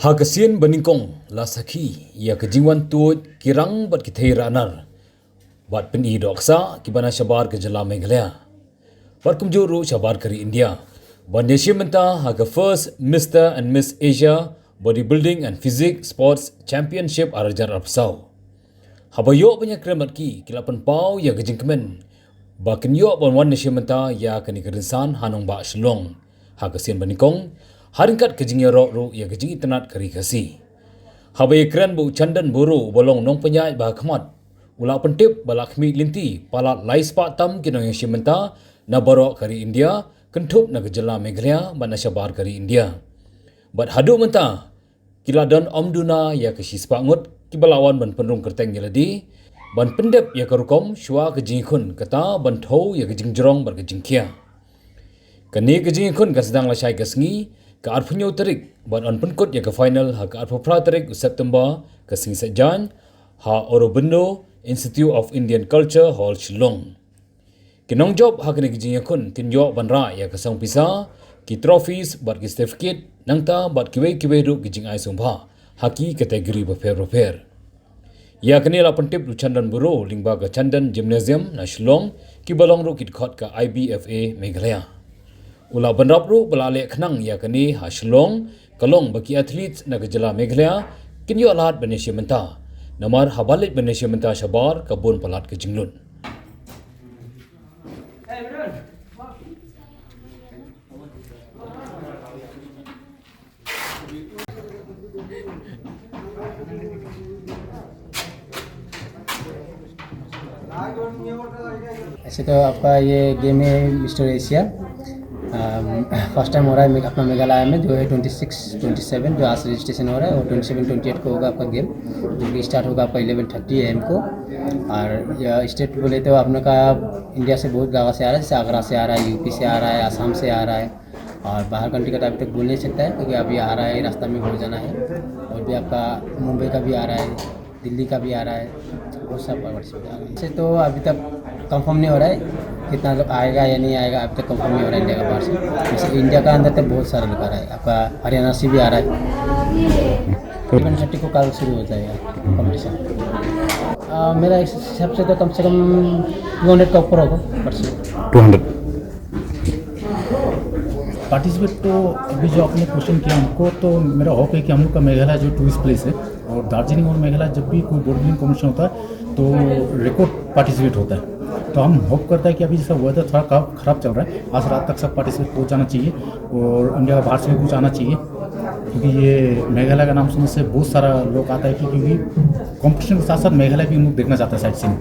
Hagasian baningkong lasaki ya kejingwan tuut kirang bat kithei ranar bat peni doksa kibana shabar ke jala Meghalaya bat kumjuru shabar kari India ban Asia menta haga first Mr and Miss Asia Bodybuilding and Physique Sports Championship arajar apsau habayo banyak kremat ki kilapan pau ya kejingkemen bakin yo ban wan Asia menta ya kani kerinsan hanong ba shlong Hagasian baningkong haringkat kejingnya ro ya kejing internet kari kasi habai kran bu chandan buru bolong nong penyai bah khmat ula pentip balakmi linti palat laispa tam kinong yang simenta na baro kari India kentup na gejala Meghalaya banasya bar kari India bat hadu menta kiladon omduna ya kesi spangut kibalawan ban penrung kerteng jeladi ban pendep ya karukom shwa kejing khun kata ban thau ya kejing jerong bar kejing kia kani kejing khun ka sedang lasai kasngi ka arpunyo tarik ban on penkut ya ke final ha ka arpra tarik September ke sing sejan ha Aurobindo Institute of Indian Culture Hall Shillong kinong job ha kani kejing khun kinyo ban ra ya ke sang pisa ki trophies bat ki certificate nangta bat kiwe ru kejing ai sumpha haki kategori befer ya kani la pentip lu chandan buro lingba ka chandan gymnasium na Shillong ki balong ru kit khot ka IBFA Meghalaya Ula banrap ru balale khnang ya kani ha Shillong kalong baki athletes na gejala Meghalaya kinyo alat benesia menta namar habalit benesia menta shabar kabun palat ke jinglun ऐसे तो आपका ये game है mister Asia first time हो रहा है अपना मेघालय में जो है 26, 27 जो आज रजिस्ट्रेशन हो रहा है और 27, 28 को होगा आपका गेम जो कि स्टार्ट होगा आपका 11:30 AM को और यह स्टेट बोले तो अपने का इंडिया से बहुत जगह से आ रहा है जैसे आगरा से आ रहा है यूपी से आ रहा है आसाम से आ रहा है और बाहर कंट्री का तो अभी तक बोल नहीं सकता है क्योंकि अभी आ रहा है रास्ता में हो जाना है और भी आपका मुंबई का भी आ रहा है दिल्ली का भी आ रहा है बहुत सब पार्टिसिपेट आ रहा है। ऐसे तो अभी तक कंफर्म नहीं हो रहा है कितना लोग आएगा या नहीं आएगा अभी तक कंफर्म नहीं हो रहा है इंडिया का बाहर से जैसे इंडिया का अंदर तक बहुत सारे लोग आ रहा है आपका हरियाणा से भी आ रहा है 30 को कल शुरू होता है कॉम्पिटिशन मेरा हिसाब से तो कम से कम 200 का ऊपर होगा परसेंट 200 पार्टिसिपेट तो अभी जो आपने क्वेश्चन किया हमको तो मेरा होप है कि हम लोग का मेघालय जो टूरिस्ट प्लेस है और दार्जिलिंग और मेघालय जब भी कोई बॉडीबिल्डिंग कॉम्पिटिशन होता है तो रिकॉर्ड पार्टिसिपेट होता है तो हम होप करते हैं कि अभी जैसा वेदर थोड़ा ख़राब चल रहा है आज रात तक सब पार्टिसिपेट पहुँच जाना चाहिए और इंडिया का बाहर से भी कुछ आना चाहिए क्योंकि ये मेघालय का नाम सुनने से बहुत सारा लोग आता है क्योंकि कॉम्पिटिशन के साथ साथ मेघालय भी हम लोग देखना चाहते हैं साइड सीन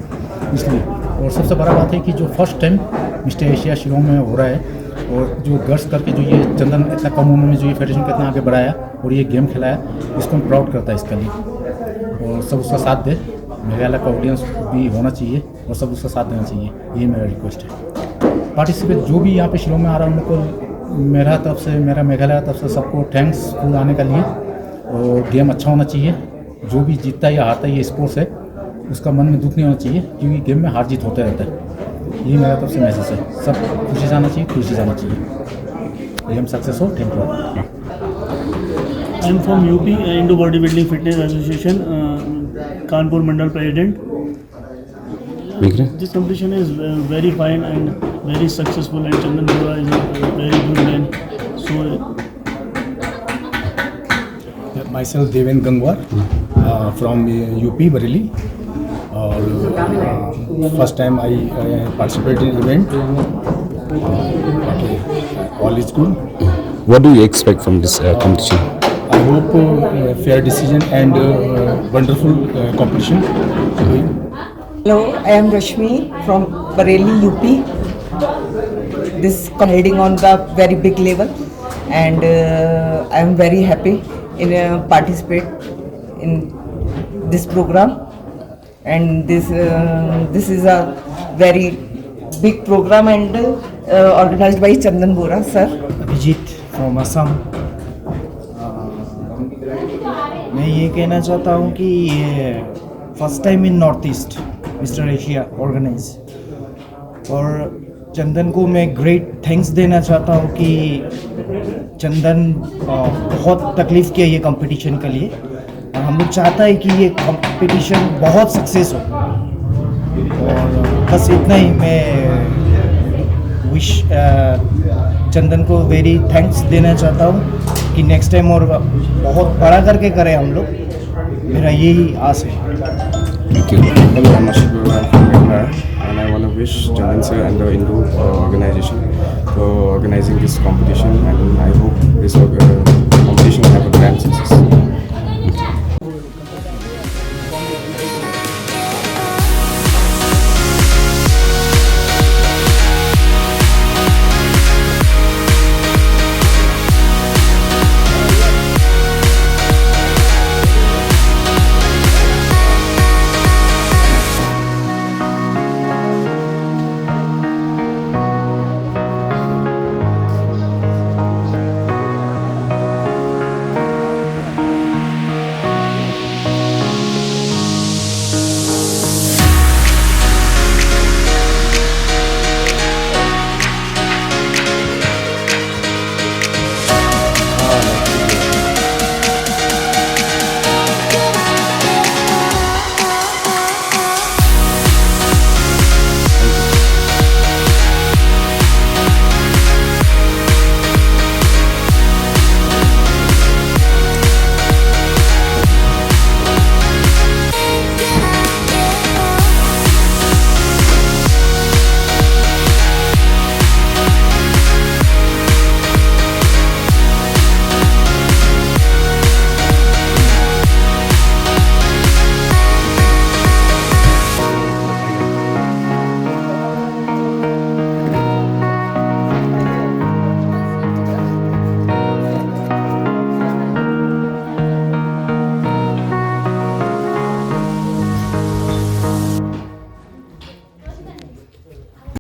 इसलिए और सबसे बड़ा बात है कि जो first time mister Asia Shillong में हो रहा है और जो गर्ल्स करके जो ये चंदन इतना कम उम्र में जो ये फेडरेशन कितना आगे बढ़ाया और ये गेम खिलाया इसको हम प्राउड करता है इसके लिए और सब उसका साथ दे मेघालय का ऑडियंस भी होना चाहिए और सब उसका साथ देना चाहिए ये मेरा रिक्वेस्ट है पार्टिसिपेट जो भी यहाँ पे शिलोंग में आ रहा है उन लोग को मेरा तरफ से मेरा मेघालय तरफ से सबको थैंक्स फुल आने के लिए और गेम अच्छा होना चाहिए जो भी जीतता है या हारता है ये स्पोर्ट्स है उसका मन में दुख नहीं होना चाहिए क्योंकि गेम में हार जीत होते रहता है ये मेरा तरफ से मैसेज है सब खुशी से आना चाहिए खुशी से आना चाहिए गेम सक्सेस हो thank you I am from UP Indo body building fitness association Kanpur Mandal president this competition is very fine and very successful and Chandan Bora is a very good man so myself Deven Gangwar from UP Bareilly first time I participated in event all is good What do you expect from this competition? I hope fair decision and wonderful competition. Hello, I am Rashmi from Bareilly, UP. This is heading on the very big level, and I am very happy in participate in this program. And this is a very big program and organized by Chandan Bora sir. Abhijeet from Assam मैं ये कहना चाहता हूँ कि ये first time in north east mister Asia organise और चंदन को मैं ग्रेट थैंक्स देना चाहता हूँ कि चंदन बहुत तकलीफ़ किया ये कंपटीशन के लिए, और हम लोग चाहता है कि ये कंपटीशन बहुत सक्सेस हो। और बस इतना ही, मैं विश चंदन को वेरी थैंक्स देना चाहता हूँ कि नेक्स्ट टाइम और बहुत बड़ा करके करें हम लोग, मेरा यही आस है। Thank you. Hello, I'm Ashik Baba, I'm from Meghalaya, and I want to wish Chandan sir and the Indo organization for organizing this competition, and I hope this competition will have a grand success.